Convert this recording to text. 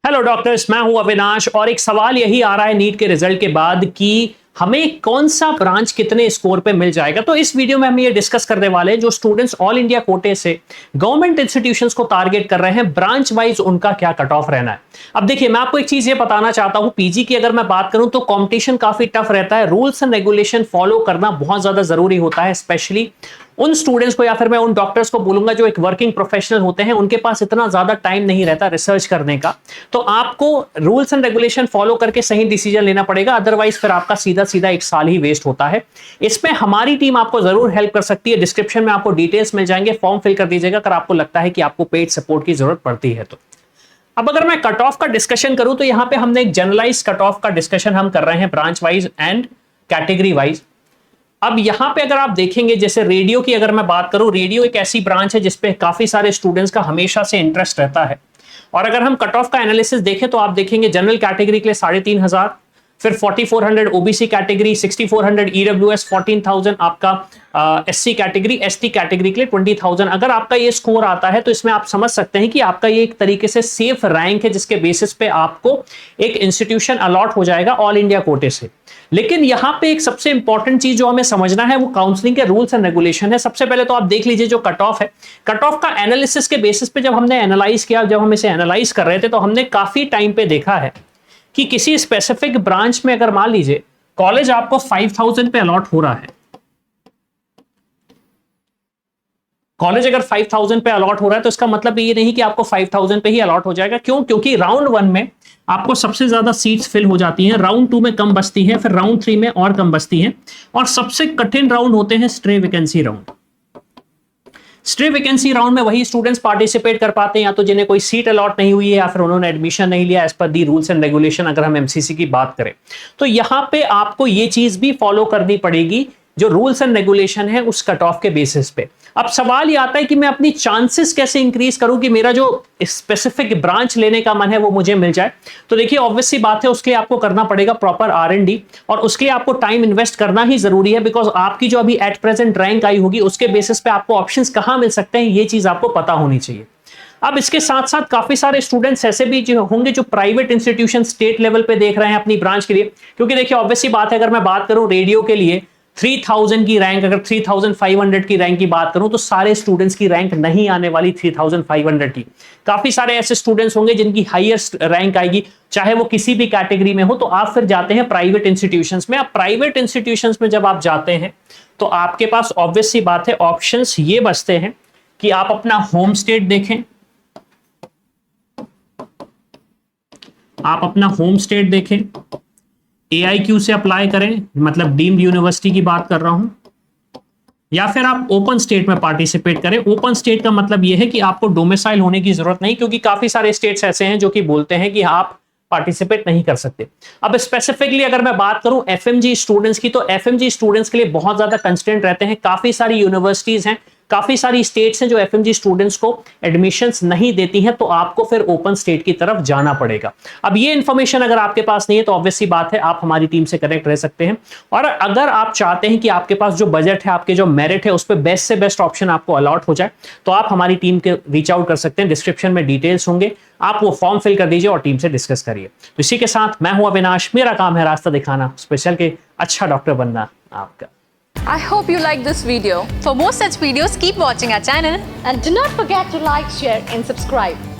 Hello doctors, मैं हूं अविनाश और एक सवाल यही आ रहा है नीट के रिजल्ट के बाद कि हमें कौन सा ब्रांच कितने स्कोर पे मिल जाएगा। तो इस वीडियो में हम ये डिस्कस करने वाले हैं जो स्टूडेंट्स ऑल इंडिया कोटे से गवर्नमेंट इंस्टीट्यूशंस को टारगेट कर रहे हैं, ब्रांच वाइज उनका क्या कट ऑफ रहना है। अब देखिए, मैं आपको एक चीज ये बताना चाहता हूं, पीजी की अगर मैं बात करूं तो कंपटीशन काफी टफ रहता है, रूल्स एंड रेगुलेशन फॉलो करना बहुत ज्यादा जरूरी होता है, स्पेशली उन स्टूडेंट्स को या फिर मैं उन डॉक्टर्स को बोलूंगा जो एक वर्किंग प्रोफेशनल होते हैं, उनके पास इतना ज्यादा टाइम नहीं रहता रिसर्च करने का। तो आपको रूल्स एंड रेगुलेशन फॉलो करके सही डिसीजन लेना पड़ेगा, अदरवाइज फिर आपका सीधा सीधा एक साल ही वेस्ट होता है। इसमें हमारी टीम आपको जरूर हेल्प कर सकती है। डिस्क्रिप्शन में आपको डिटेल्स मिल जाएंगे, फॉर्म फिल कर दीजिएगा अगर आपको लगता है कि आपको पेड सपोर्ट की जरूरत पड़ती है। तो अब अगर मैं कट ऑफ का डिस्कशन करूं तो यहां पे हमने एक जनरलाइज कट ऑफ का डिस्कशन हम कर रहे हैं, branch wise and category wise. अब यहां पे अगर आप देखेंगे, जैसे रेडियो की अगर मैं बात करूं, रेडियो एक ऐसी ब्रांच है जिसपे काफी सारे स्टूडेंट्स का हमेशा से इंटरेस्ट रहता है। और अगर हम कट ऑफ का एनालिसिस देखें तो आप देखेंगे जनरल कैटेगरी के लिए 3,500, फिर 4400 ओबीसी कैटेगरी, 6400 ईडब्ल्यूएस, 14,000 आपका एससी कैटेगरी, एसटी कैटेगरी के लिए 20,000। अगर आपका ये स्कोर आता है तो इसमें आप समझ सकते हैं कि आपका ये एक तरीके से सेफ रैंक है जिसके बेसिस पे आपको एक इंस्टीट्यूशन अलॉट हो जाएगा ऑल इंडिया कोटे से। लेकिन यहां पे एक सबसे इंपॉर्टेंट चीज जो हमें समझना है वो काउंसलिंग के रूल्स एंड रेगुलेशन है। सबसे पहले तो आप देख लीजिए जो कट ऑफ है, कट ऑफ का एनालिसिस के बेसिस पे जब हमने एनालाइज किया, जब हम इसे एनालाइज कर रहे थे तो हमने काफी टाइम पे देखा है कि किसी स्पेसिफिक ब्रांच में अगर मान लीजिए कॉलेज आपको 5,000 पे अलॉट हो रहा है, कॉलेज अगर 5,000 पे अलॉट हो रहा है तो इसका मतलब ये नहीं कि आपको 5,000 पे ही अलॉट हो जाएगा। क्यों? क्योंकि राउंड 1 में आपको सबसे ज्यादा सीट्स फिल हो जाती हैं, राउंड 2 में कम बचती है, फिर राउंड 3 में और कम बचती हैं, और सबसे कठिन राउंड होते हैं stray vacancy round. Stray vacancy round में वही स्टूडेंट्स पार्टिसिपेट कर पाते हैं या तो जिन्हें कोई सीट अलॉट नहीं हुई है या फिर उन्होंने एडमिशन नहीं लिया as per the rules and regulation. अगर हम एमसीसी की बात करें तो यहां पे आपको ये चीज भी फॉलो करनी पड़ेगी जो रूल्स एंड रेगुलेशन है उस कट ऑफ के बेसिस पे। अब सवाल ये आता है कि मैं अपनी चांसेस कैसे इंक्रीज करूं कि मेरा जो स्पेसिफिक ब्रांच लेने का मन है वो मुझे मिल जाए। तो देखिए, ऑब्वियस सी बात है, उसके लिए आपको करना पड़ेगा प्रॉपर R&D और उसके लिए आपको टाइम इन्वेस्ट करना ही जरूरी है, बिकॉज आपकी जो अभी एट प्रेजेंट रैंक आई होगी उसके बेसिस पे आपको ऑप्शंस कहां मिल सकते हैं ये चीज आपको पता होनी चाहिए। अब इसके साथ साथ काफी सारे स्टूडेंट्स ऐसे भी जो होंगे जो प्राइवेट इंस्टीट्यूशन स्टेट लेवल पे देख रहे हैं अपनी ब्रांच के लिए, क्योंकि देखिए ऑब्वियस सी बात है, अगर मैं बात करूं रेडियो के लिए 3,000 की रैंक, अगर 3,500 की रैंक की बात करूं तो सारे स्टूडेंट्स की रैंक नहीं आने वाली 3,500 की। काफी सारे ऐसे स्टूडेंट्स होंगे जिनकी हाईएस्ट रैंक आएगी, चाहे वो किसी भी कैटेगरी में हो। तो आप फिर जाते हैं प्राइवेट इंस्टीट्यूशंस में। अब प्राइवेट इंस्टीट्यूशंस में जब आप जाते हैं तो आपके पास ऑब्वियस सी बात है ऑप्शंस ये बचते हैं कि आप अपना होम स्टेट देखें, आप अपना होम स्टेट देखें, AIQ से अप्लाई करें, मतलब डीम्ड यूनिवर्सिटी की बात कर रहा हूं, या फिर आप ओपन स्टेट में पार्टिसिपेट करें। ओपन स्टेट का मतलब यह है कि आपको डोमिसाइल होने की जरूरत नहीं, क्योंकि काफी सारे स्टेट्स ऐसे हैं जो कि बोलते हैं कि आप पार्टिसिपेट नहीं कर सकते। अब स्पेसिफिकली अगर मैं बात करूं FMG स्टूडेंट्स की, तो FMG स्टूडेंट्स के लिए बहुत ज्यादा कंस्ट्रेंट रहते हैं। काफी सारी यूनिवर्सिटीज हैं, काफी सारी स्टेट्स हैं जो FMG स्टूडेंट्स को एडमिशंस नहीं देती हैं, तो आपको फिर ओपन स्टेट की तरफ जाना पड़ेगा। अब ये इंफॉर्मेशन अगर आपके पास नहीं है तो ऑब्वियस सी बात है आप हमारी टीम से कनेक्ट रह सकते हैं। और अगर आप चाहते हैं कि आपके पास जो बजट है, आपके जो मेरिट है, उस पर बेस्ट से बेस्ट ऑप्शन आपको अलॉट हो जाए, तो आप हमारी टीम के रीच आउट कर सकते हैं। डिस्क्रिप्शन में डिटेल्स होंगे, आप वो फॉर्म फिल कर दीजिए और टीम से डिस्कस करिए। तो इसी के साथ मैं हूं अविनाश, मेरा काम है रास्ता दिखाना, स्पेशल के अच्छा डॉक्टर बनना आपका। I hope you like this video. For more such videos, keep watching our channel and do not forget to like, share and subscribe.